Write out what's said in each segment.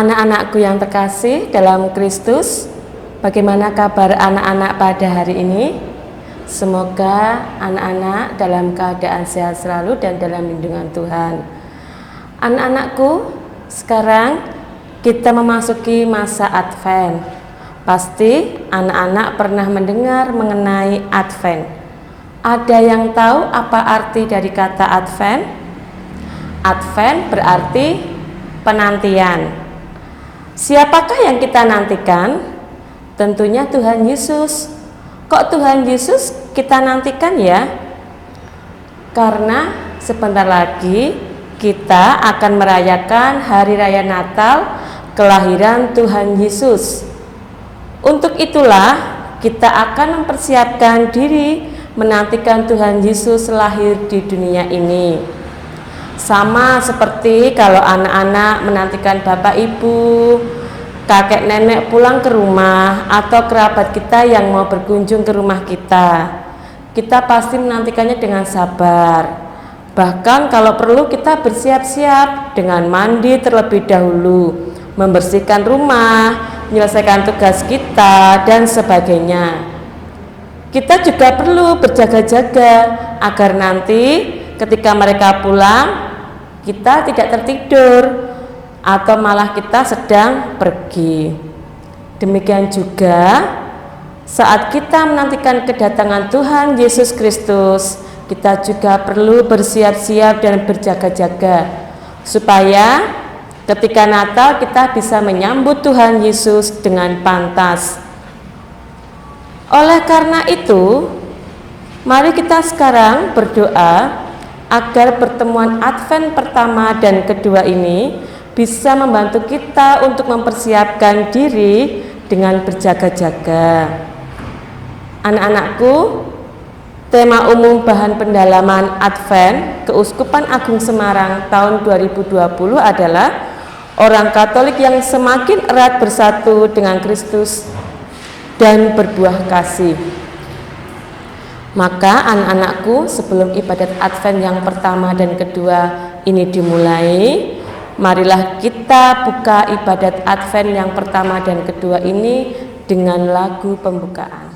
Anak-anakku yang terkasih dalam Kristus, bagaimana kabar anak-anak pada hari ini? Semoga anak-anak dalam keadaan sehat selalu dan dalam lindungan Tuhan. Anak-anakku, sekarang kita memasuki masa Advent. Pasti anak-anak pernah mendengar mengenai Advent. Ada yang tahu apa arti dari kata Advent? Advent berarti penantian. Siapakah yang kita nantikan? Tentunya Tuhan Yesus. Kok Tuhan Yesus kita nantikan ya? Karena sebentar lagi kita akan merayakan Hari Raya Natal, kelahiran Tuhan Yesus. Untuk itulah kita akan mempersiapkan diri menantikan Tuhan Yesus lahir di dunia ini. Sama seperti kalau anak-anak menantikan bapak ibu, kakek nenek pulang ke rumah, atau kerabat kita yang mau berkunjung ke rumah kita. Kita pasti menantikannya dengan sabar. Bahkan kalau perlu kita bersiap-siap dengan mandi terlebih dahulu, membersihkan rumah, menyelesaikan tugas kita, dan sebagainya. Kita juga perlu berjaga-jaga agar nanti ketika mereka pulang, kita tidak tertidur atau malah kita sedang pergi. Demikian juga saat kita menantikan kedatangan Tuhan Yesus Kristus, kita juga perlu bersiap-siap dan berjaga-jaga supaya ketika Natal kita bisa menyambut Tuhan Yesus dengan pantas. Oleh karena itu, mari kita sekarang berdoa agar pertemuan Advent pertama dan kedua ini bisa membantu kita untuk mempersiapkan diri dengan berjaga-jaga. Anak-anakku, tema umum bahan pendalaman Advent Keuskupan Agung Semarang tahun 2020 adalah orang Katolik yang semakin erat bersatu dengan Kristus dan berbuah kasih. Maka anak-anakku, sebelum ibadat Advent yang pertama dan kedua ini dimulai, marilah kita buka ibadat Advent yang pertama dan kedua ini dengan lagu pembukaan.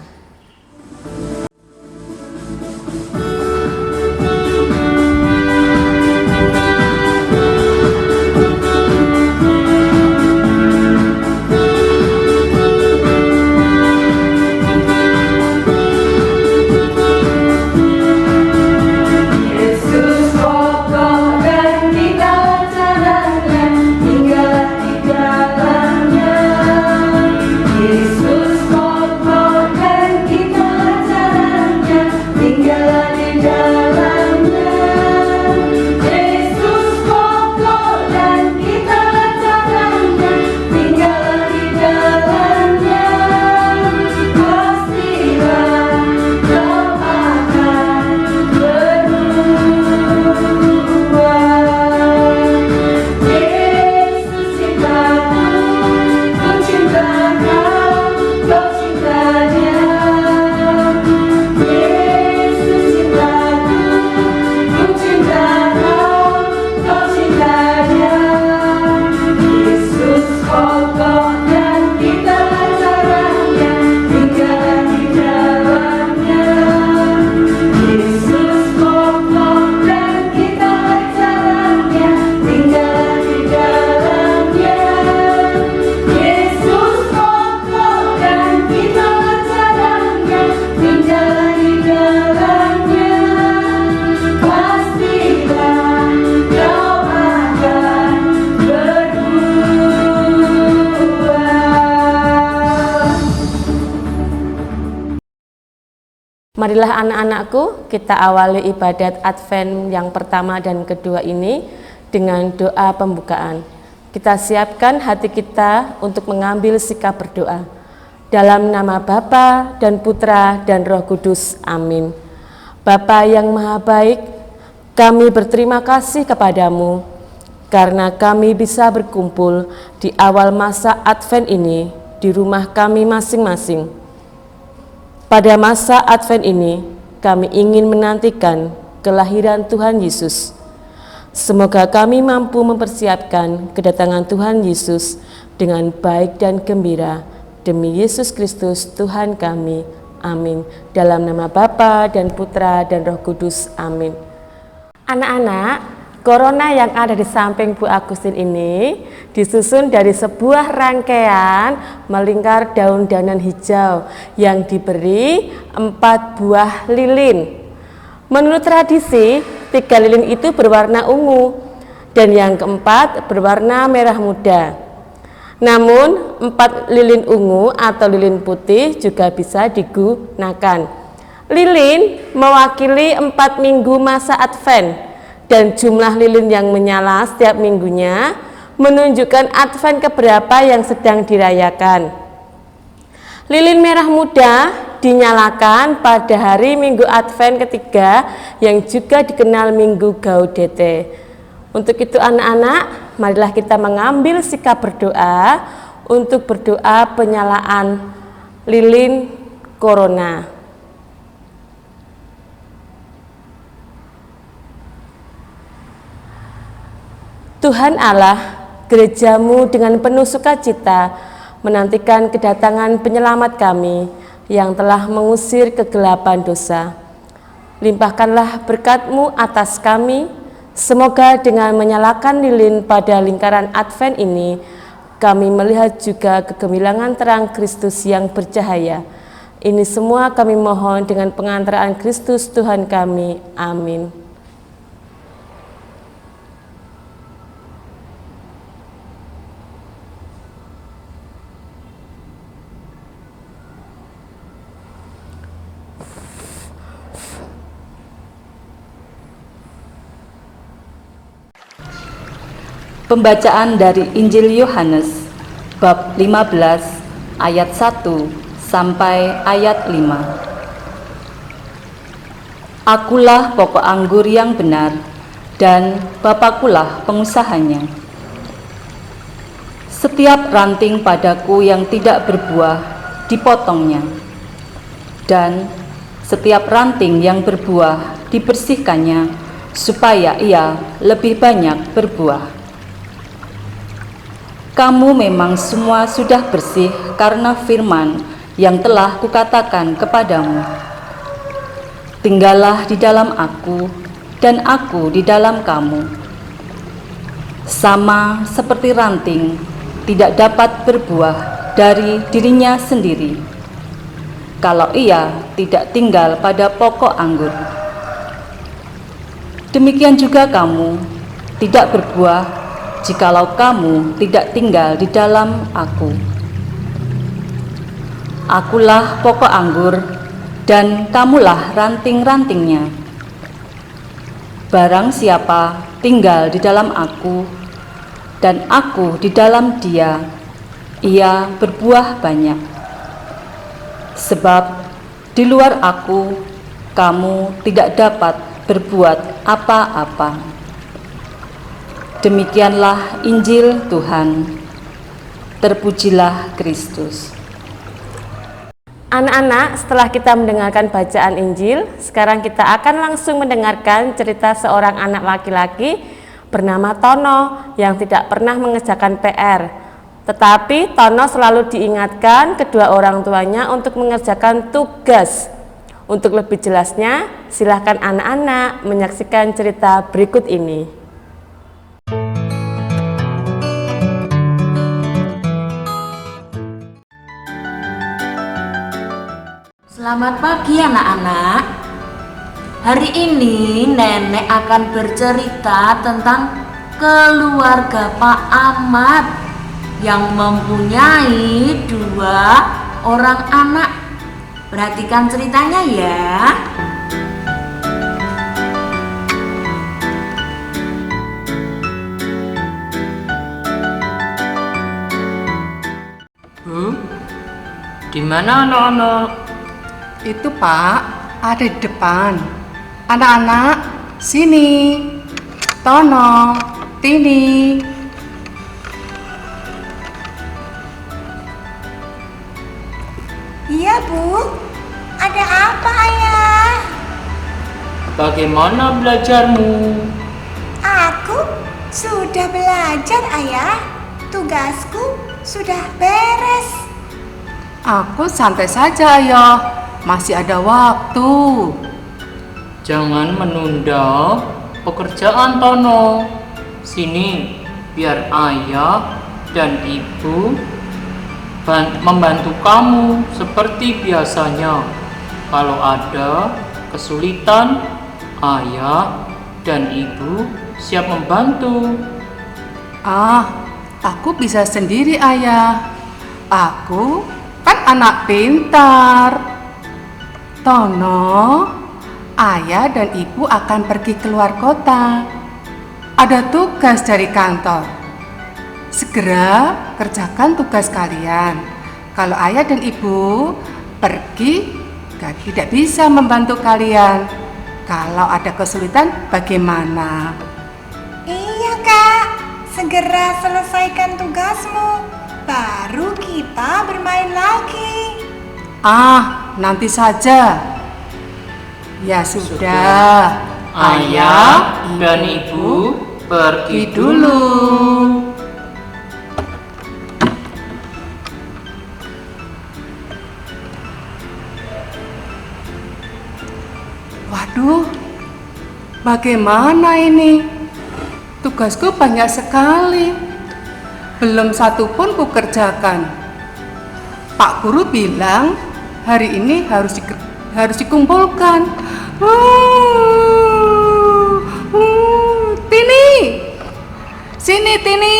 Marilah anak-anakku, kita awali ibadat Advent yang pertama dan kedua ini dengan doa pembukaan. Kita siapkan hati kita untuk mengambil sikap berdoa. Dalam nama Bapa dan Putra dan Roh Kudus, amin. Bapa yang maha baik, kami berterima kasih kepadamu karena kami bisa berkumpul di awal masa Advent ini di rumah kami masing-masing. Pada masa Advent ini, kami ingin menantikan kelahiran Tuhan Yesus. Semoga kami mampu mempersiapkan kedatangan Tuhan Yesus dengan baik dan gembira. Demi Yesus Kristus Tuhan kami. Amin. Dalam nama Bapa dan Putra dan Roh Kudus. Amin. Anak-anak, corona yang ada di samping Bu Agustin ini disusun dari sebuah rangkaian melingkar daun-daunan hijau yang diberi 4 buah lilin. Menurut tradisi, 3 lilin itu berwarna ungu dan yang keempat berwarna merah muda. Namun 4 lilin ungu atau lilin putih juga bisa digunakan. Lilin mewakili 4 minggu masa Advent dan jumlah lilin yang menyala setiap minggunya menunjukkan Advent keberapa yang sedang dirayakan. Lilin merah muda dinyalakan pada hari Minggu Advent ketiga yang juga dikenal Minggu Gaudete. Untuk itu anak-anak, marilah kita mengambil sikap berdoa untuk berdoa penyalaan lilin corona. Tuhan Allah, gerejamu dengan penuh sukacita menantikan kedatangan penyelamat kami yang telah mengusir kegelapan dosa. Limpahkanlah berkat-Mu atas kami, semoga dengan menyalakan lilin pada lingkaran Advent ini, kami melihat juga kegemilangan terang Kristus yang bercahaya. Ini semua kami mohon dengan pengantaraan Kristus Tuhan kami. Amin. Pembacaan dari Injil Yohanes bab 15 ayat 1 sampai ayat 5. Akulah pokok anggur yang benar dan Bapakulah pengusahanya. Setiap ranting padaku yang tidak berbuah dipotongnya, dan setiap ranting yang berbuah dibersihkannya supaya ia lebih banyak berbuah. Kamu memang semua sudah bersih karena firman yang telah kukatakan kepadamu. Tinggallah di dalam aku, dan aku di dalam kamu. Sama seperti ranting tidak dapat berbuah dari dirinya sendiri, kalau ia tidak tinggal pada pokok anggur. Demikian juga kamu tidak berbuah jikalau kamu tidak tinggal di dalam aku. Akulah pokok anggur, dan kamulah ranting-rantingnya. Barang siapa tinggal di dalam aku, dan aku di dalam dia, ia berbuah banyak. Sebab di luar aku, kamu tidak dapat berbuat apa-apa. Demikianlah Injil Tuhan. Terpujilah Kristus. Anak-anak, setelah kita mendengarkan bacaan Injil, sekarang kita akan langsung mendengarkan cerita seorang anak laki-laki bernama Tono yang tidak pernah mengerjakan PR. Tetapi Tono selalu diingatkan kedua orang tuanya untuk mengerjakan tugas. Untuk lebih jelasnya, silahkan anak-anak menyaksikan cerita berikut ini. Selamat pagi anak-anak. Hari ini nenek akan bercerita tentang keluarga Pak Ahmad yang mempunyai 2 orang anak. Perhatikan ceritanya ya. Di mana anak-anak? Itu Pak, ada di depan. Anak-anak, sini. Tono, Tini. Iya Bu, ada apa Ayah? Bagaimana belajarmu? Aku sudah belajar, Ayah. Tugasku sudah beres. Aku santai saja, Ayah. Masih ada waktu. Jangan menunda pekerjaan Tono. Sini, biar ayah dan ibu membantu kamu seperti biasanya. Kalau ada kesulitan, ayah dan ibu siap membantu. Aku bisa sendiri, Ayah. Aku kan anak pintar. Tono, ayah dan ibu akan pergi keluar kota. Ada tugas dari kantor. Segera kerjakan tugas kalian. Kalau ayah dan ibu pergi, tidak bisa membantu kalian. Kalau ada kesulitan, bagaimana? Iya, Kak. Segera selesaikan tugasmu. Baru kita bermain lagi. Nanti saja. Ya sudah. Ayah dan ibu pergi dulu. Waduh, bagaimana ini? Tugasku banyak sekali. Belum satu pun kukerjakan. Pak Guru bilang hari ini harus dikumpulkan. Tini, sini Tini,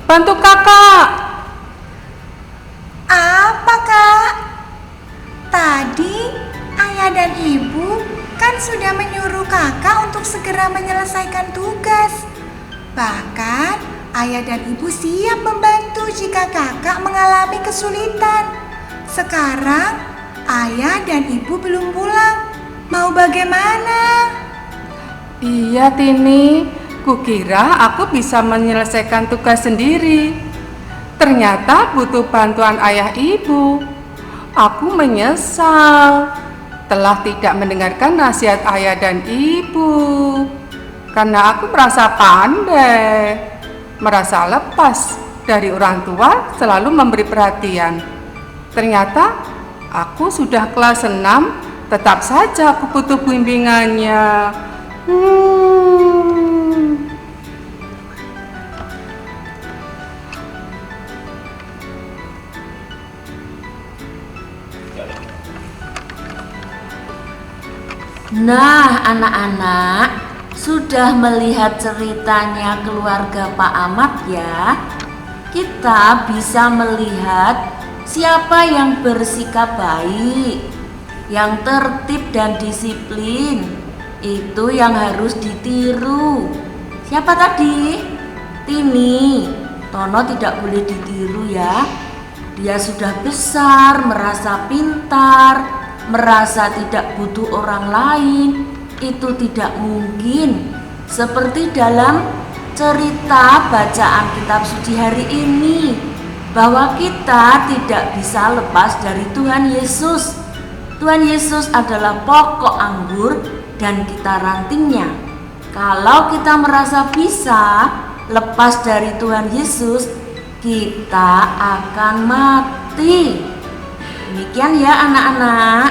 bantu kakak. Apa, Kak? Tadi ayah dan ibu kan sudah menyuruh kakak untuk segera menyelesaikan tugas. Bahkan ayah dan ibu siap membantu jika kakak mengalami kesulitan. Sekarang ayah dan ibu belum pulang. Mau bagaimana? Iya Tini, kukira aku bisa menyelesaikan tugas sendiri. Ternyata butuh bantuan ayah ibu. Aku menyesal telah tidak mendengarkan nasihat ayah dan ibu. Karena aku merasa pandai, merasa lepas dari orang tua selalu memberi perhatian. Ternyata aku sudah kelas 6, tetap saja aku butuh bimbingannya. Nah, anak-anak, sudah melihat ceritanya keluarga Pak Ahmad ya? Kita bisa melihat siapa yang bersikap baik, yang tertib dan disiplin. Itu yang harus ditiru. Siapa tadi? Tini. Tono tidak boleh ditiru ya. Dia sudah besar, merasa pintar, merasa tidak butuh orang lain. Itu tidak mungkin. Seperti dalam cerita bacaan kitab suci hari ini, bahwa kita tidak bisa lepas dari Tuhan Yesus. Tuhan Yesus adalah pokok anggur dan kita rantingnya. Kalau kita merasa bisa lepas dari Tuhan Yesus, kita akan mati. Demikian ya anak-anak.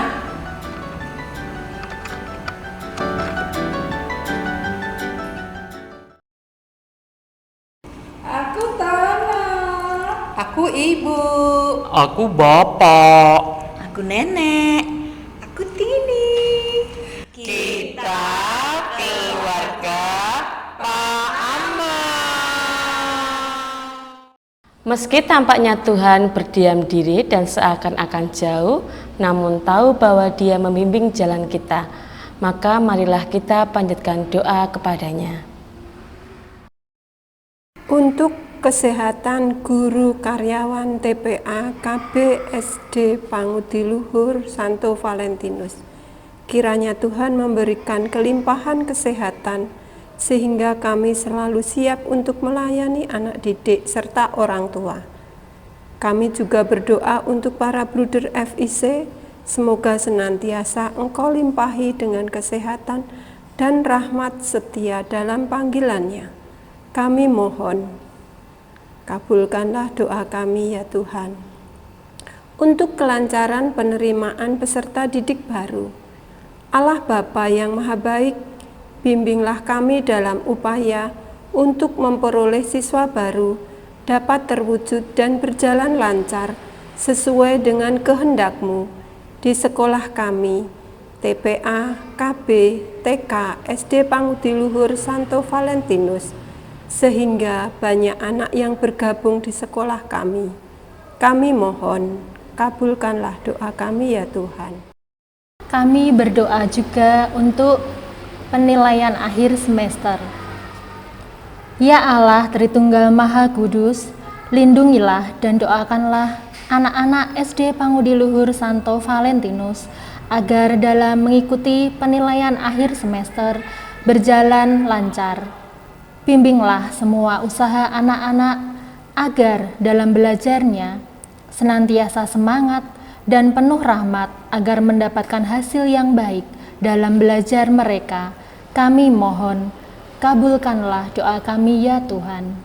Aku Tono. Aku ibu. Aku bapak. Aku nenek. Aku Tini. Kita keluarga Pak Ahmad. Meski tampaknya Tuhan berdiam diri dan seakan-akan jauh, namun tahu bahwa Dia membimbing jalan kita. Maka marilah kita panjatkan doa kepadanya. Untuk kesehatan guru karyawan TPA KB SD Pangudi Luhur Santo Valentinus, kiranya Tuhan memberikan kelimpahan kesehatan sehingga kami selalu siap untuk melayani anak didik serta orang tua. Kami juga berdoa untuk para bruder FIC, semoga senantiasa Engkau limpahi dengan kesehatan dan rahmat setia dalam panggilannya. Kami mohon, kabulkanlah doa kami ya Tuhan. Untuk kelancaran penerimaan peserta didik baru, Allah Bapa yang Maha Baik, bimbinglah kami dalam upaya untuk memperoleh siswa baru dapat terwujud dan berjalan lancar sesuai dengan kehendak-Mu di sekolah kami, TPA, KB, TK, SD Pangudi Luhur Santo Valentinus, sehingga banyak anak yang bergabung di sekolah kami. Kami mohon, kabulkanlah doa kami ya Tuhan. Kami berdoa juga untuk penilaian akhir semester. Ya Allah Tritunggal Maha Kudus, lindungilah dan doakanlah anak-anak SD Pangudi Luhur Santo Valentinus agar dalam mengikuti penilaian akhir semester berjalan lancar. Bimbinglah semua usaha anak-anak agar dalam belajarnya senantiasa semangat dan penuh rahmat agar mendapatkan hasil yang baik dalam belajar mereka. Kami mohon, kabulkanlah doa kami ya Tuhan.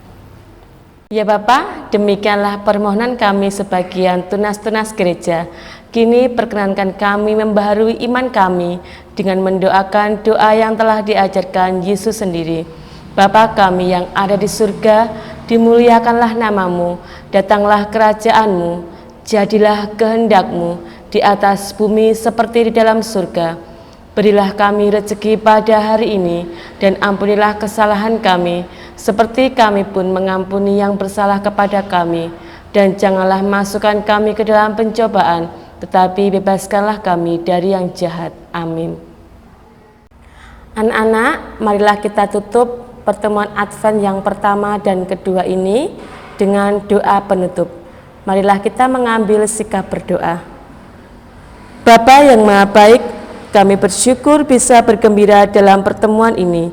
Ya Bapa, demikianlah permohonan kami sebagian tunas-tunas gereja. Kini perkenankan kami membaharui iman kami dengan mendoakan doa yang telah diajarkan Yesus sendiri. Bapa kami yang ada di surga, dimuliakanlah namamu, datanglah kerajaan-Mu, jadilah kehendak-Mu di atas bumi seperti di dalam surga. Berilah kami rezeki pada hari ini, dan ampunilah kesalahan kami, seperti kami pun mengampuni yang bersalah kepada kami. Dan janganlah masukkan kami ke dalam pencobaan, tetapi bebaskanlah kami dari yang jahat. Amin. Anak-anak, marilah kita tutup pertemuan Advent yang pertama dan kedua ini dengan doa penutup. Marilah kita mengambil sikap berdoa. Bapa yang Maha Baik, kami bersyukur bisa bergembira dalam pertemuan ini.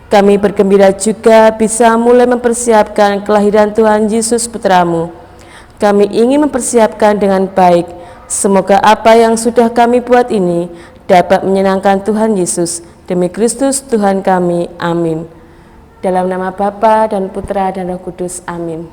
Kami bergembira juga bisa mulai mempersiapkan kelahiran Tuhan Yesus Putra-Mu. Kami ingin mempersiapkan dengan baik. Semoga apa yang sudah kami buat ini dapat menyenangkan Tuhan Yesus. Demi Kristus Tuhan kami. Amin. Dalam nama Bapa dan Putra dan Roh Kudus. Amin.